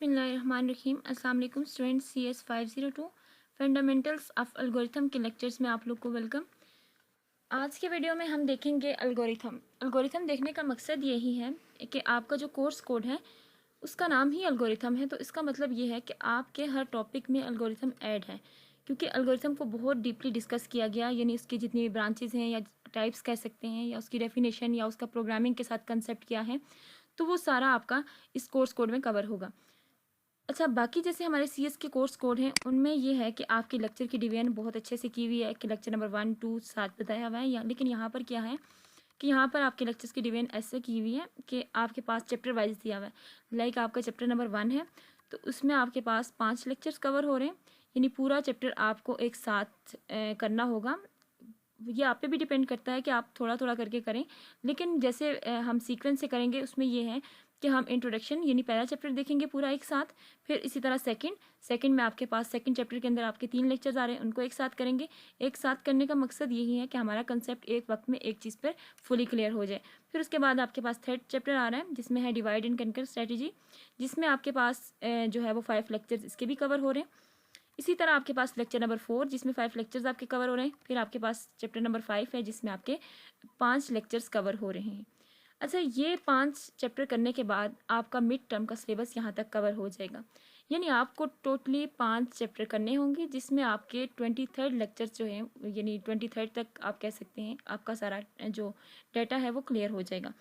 बिस्मिल्लाहिर्रहमानिर्रहीम। अस्सलाम वालेकुम students. CS 502 fundamentals of algorithm के लेक्चर्स में आप लोग को वेलकम। आज के वीडियो में हम देखेंगे एल्गोरिथम देखने का मकसद यही है कि आपका जो कोर्स कोड है उसका नाम ही एल्गोरिथम है, तो इसका मतलब ये है कि आपके हर टॉपिक में एल्गोरिथम ऐड है, क्योंकि एल्गोरिथम को बहुत डीपली डिस्कस किया गया, यानी उसकी जितनी ब्रांचेस हैं या टाइप्स कह सकते हैं, या उसकी डेफिनेशन या उसका प्रोग्रामिंग के साथ कंसेप्ट क्या है, तो वो सारा आपका इस कोर्स कोड में कवर होगा। अच्छा, बाकी जैसे हमारे CS के कोर्स कोड हैं उनमें ये है कि आपके लेक्चर की डिवीजन बहुत अच्छे से की हुई है कि लेक्चर नंबर 1 2 7 बताया हुआ है, लेकिन यहाँ पर क्या है कि यहाँ पर आपके लेक्चर्स की डिवीजन ऐसे की हुई है कि आपके पास चैप्टर वाइज दिया हुआ है। लाइक आपका चैप्टर नंबर 1 है तो उसमें आपके पास 5 लेक्चर्स कवर हो रहे हैं, यानी पूरा चैप्टर आपको एक साथ करना होगा। ये आप पे भी डिपेंड करता है कि आप थोड़ा थोड़ा करके करें, लेकिन जैसे हम सीक्वेंस से करेंगे उसमें ये है कि हम इंट्रोडक्शन यानी पहला चैप्टर देखेंगे पूरा एक साथ, फिर इसी तरह सेकंड में आपके पास सेकंड चैप्टर के अंदर आपके 3 लेक्चर्स आ रहे हैं, उनको एक साथ करेंगे। एक साथ करने का मकसद यही है कि हमारा कंसेप्ट एक वक्त में एक चीज़ पर फुली क्लियर हो जाए। फिर उसके बाद आपके पास थर्ड चैप्टर आ रहा है जिसमें है डिवाइड एंड कंकर स्ट्रेटजी, जिसमें आपके पास जो है वो 5 लेक्चर्स इसके भी कवर हो रहे हैं। इसी तरह आपके पास लेक्चर नंबर 4 जिसमें 5 लेक्चर्स आपके कवर हो रहे हैं। फिर आपके पास चैप्टर नंबर 5 है जिसमें आपके 5 लेक्चर्स कवर हो रहे हैं। अच्छा, ये 5 चैप्टर करने के बाद आपका मिड टर्म का सिलेबस यहाँ तक कवर हो जाएगा, यानी आपको टोटली 5 चैप्टर करने होंगे, जिसमें आपके 23rd लेक्चर्स जो हैं, यानी 23rd तक आप कह सकते हैं आपका सारा जो डाटा है वो क्लियर हो जाएगा।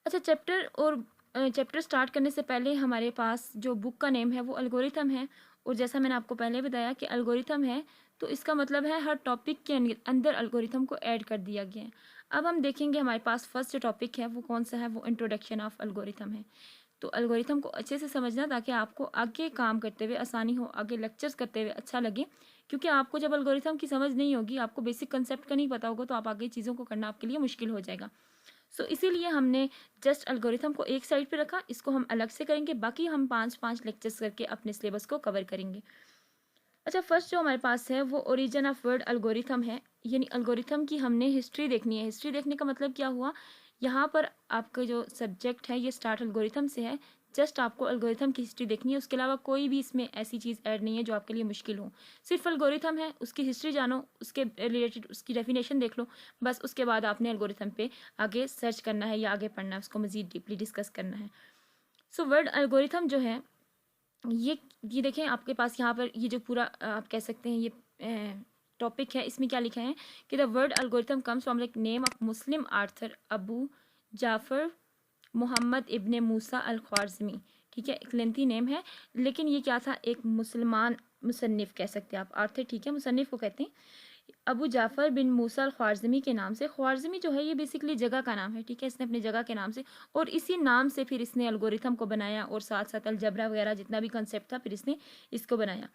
अच्छा, चैप्टर स्टार्ट करने से पहले हमारे पास जो बुक का नेम है वो एल्गोरिथम है, और जैसा मैंने आपको पहले बताया कि एल्गोरिथम है तो इसका मतलब है हर टॉपिक के अंदर एल्गोरिथम को ऐड कर दिया गया है। अब हम देखेंगे हमारे पास फर्स्ट जो टॉपिक है वो कौन सा है, वो इंट्रोडक्शन ऑफ एल्गोरिथम है। तो एल्गोरिथम को अच्छे से समझना ताकि आपको आगे काम करते हुए आसानी हो, आगे लेक्चर्स करते हुए अच्छा लगे, क्योंकि आपको जब एल्गोरिथम की समझ नहीं होगी, आपको बेसिक कंसेप्ट का नहीं पता होगा, तो आप आगे चीज़ों को करना आपके लिए मुश्किल हो जाएगा। इसीलिए हमने जस्ट एल्गोरिथम को एक साइड पे रखा, इसको हम अलग से करेंगे, बाकी हम 5 लेक्चर्स करके अपने सिलेबस को कवर करेंगे। अच्छा, फर्स्ट जो हमारे पास है वो ओरिजिन ऑफ वर्ड एल्गोरिथम है, यानी एल्गोरिथम की हमने हिस्ट्री देखनी है। हिस्ट्री देखने का मतलब क्या हुआ, यहाँ पर आपका जो सब्जेक्ट है ये स्टार्ट एल्गोरिथम से है, जस्ट आपको एल्गोरिथम की हिस्ट्री देखनी है, उसके अलावा कोई भी इसमें ऐसी चीज़ ऐड नहीं है जो आपके लिए मुश्किल हो। सिर्फ एल्गोरिथम है, उसकी हिस्ट्री जानो, उसके रिलेटेड उसकी डेफिनेशन देख लो, बस उसके बाद आपने एल्गोरिथम पे आगे सर्च करना है या आगे पढ़ना है, उसको मज़ीद डीपली डिस्कस करना है। वर्ड एल्गोरिथम जो है ये देखें आपके पास यहाँ पर ये जो पूरा आप कह सकते हैं ये टॉपिक है, इसमें क्या लिखा है कि the word algorithm comes from the name of Muslim author Abu Jafar Mohammad Ibne Musa al Khwarizmi. ठीक है, एक लेंथी नेम है, लेकिन ये क्या था, एक मुसलमान मुसन्निफ कह सकते हैं आप, आर्थर ठीक है, मुसन्निफ को कहते हैं। अबू जाफ़र बिन मूसा अल ख्वारज़मी के नाम से, ख्वारज़मी जो है ये बेसिकली जगह का नाम है, ठीक है, इसने अपनी जगह के नाम से, और इसी नाम से फिर इसने एल्गोरिथम को बनाया, और साथ साथ अलजबरा वगैरह जितना भी कंसेप्ट था फिर इसने इसको बनाया।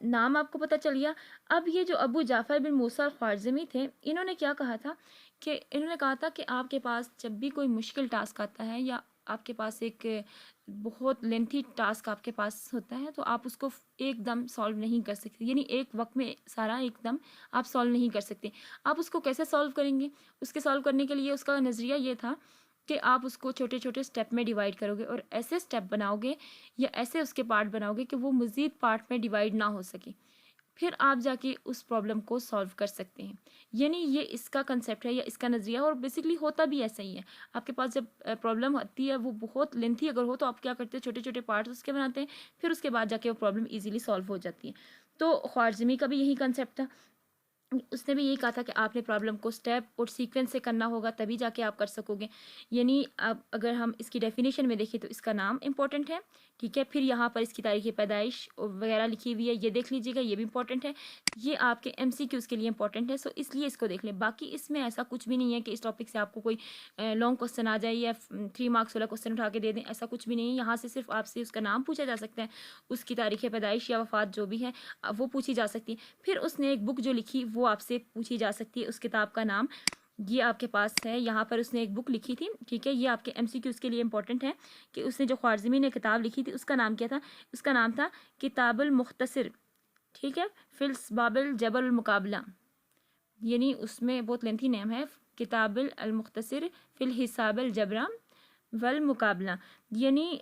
नाम आपको पता चल गया। अब ये जो अबू जाफ़र बिन मूसा अल ख्वारज़मी थे, इन्होंने क्या कहा था कि इन्होंने कहा था कि आपके पास जब भी कोई मुश्किल टास्क आता है या आपके पास एक बहुत लेंथी टास्क आपके पास होता है, तो आप उसको एकदम सॉल्व नहीं कर सकते, यानी एक वक्त में सारा एकदम आप सॉल्व नहीं कर सकते। आप उसको कैसे सॉल्व करेंगे, उसके सॉल्व करने के लिए उसका नज़रिया ये था कि आप उसको छोटे छोटे स्टेप में डिवाइड करोगे और ऐसे स्टेप बनाओगे या ऐसे उसके पार्ट बनाओगे कि वो मज़ीद पार्ट में डिवाइड ना हो सके, फिर आप जाके उस प्रॉब्लम को सॉल्व कर सकते हैं। यानी ये इसका कंसेप्ट है या इसका नज़रिया, और बेसिकली होता भी ऐसा ही है। आपके पास जब प्रॉब्लम आती है वो बहुत लेंथी अगर हो तो आप क्या करते हैं, छोटे छोटे पार्ट्स उसके बनाते हैं, फिर उसके बाद जाके वो प्रॉब्लम ईजिली सॉल्व हो जाती है। तो ख्वारज़मी का भी यही कंसेप्ट था, उसने भी यही कहा था कि आपने प्रॉब्लम को स्टेप और सीक्वेंस से करना होगा, तभी जाके आप कर सकोगे। यानी अब अगर हम इसकी डेफिनेशन में देखें तो इसका नाम इंपॉर्टेंट है, ठीक है, फिर यहाँ पर इसकी तारीख़ पैदाइश वगैरह लिखी हुई है, ये देख लीजिएगा, ये भी इंपॉर्टेंट है, ये आपके MCQs के लिए इंपॉर्टेंट है, इसलिए इसको देख लें। बाकी इसमें ऐसा कुछ भी नहीं है कि इस टॉपिक से आपको कोई लॉन्ग क्वेश्चन आ जाए या 3 मार्क्स वाला क्वेश्चन उठा के दे दें, ऐसा कुछ भी नहीं है। यहाँ से सिर्फ आपसे उसका नाम पूछा जा सकता है, उसकी तारीख़ पैदाइश या वफ़ात जो भी है वो पूछी जा सकती है, फिर उसने एक बुक जो लिखी वो आपसे पूछी जा सकती है, उस किताब का नाम ये आपके पास है। यहाँ पर उसने एक बुक लिखी थी, ठीक है, ये आपके MCQs के लिए इंपॉर्टेंट है कि उसने जो ख्वारज़मी ने किताब लिखी थी उसका नाम क्या था, उसका नाम था किताबुल मुख्तसर, ठीक है, फिल्स बाबिल जबल मुकाबला, यानी उसमें बहुत लेंथी नेम है, किताबुल मुख्तसर फिल हिसाबल जबरा वल मुकाबला, यानी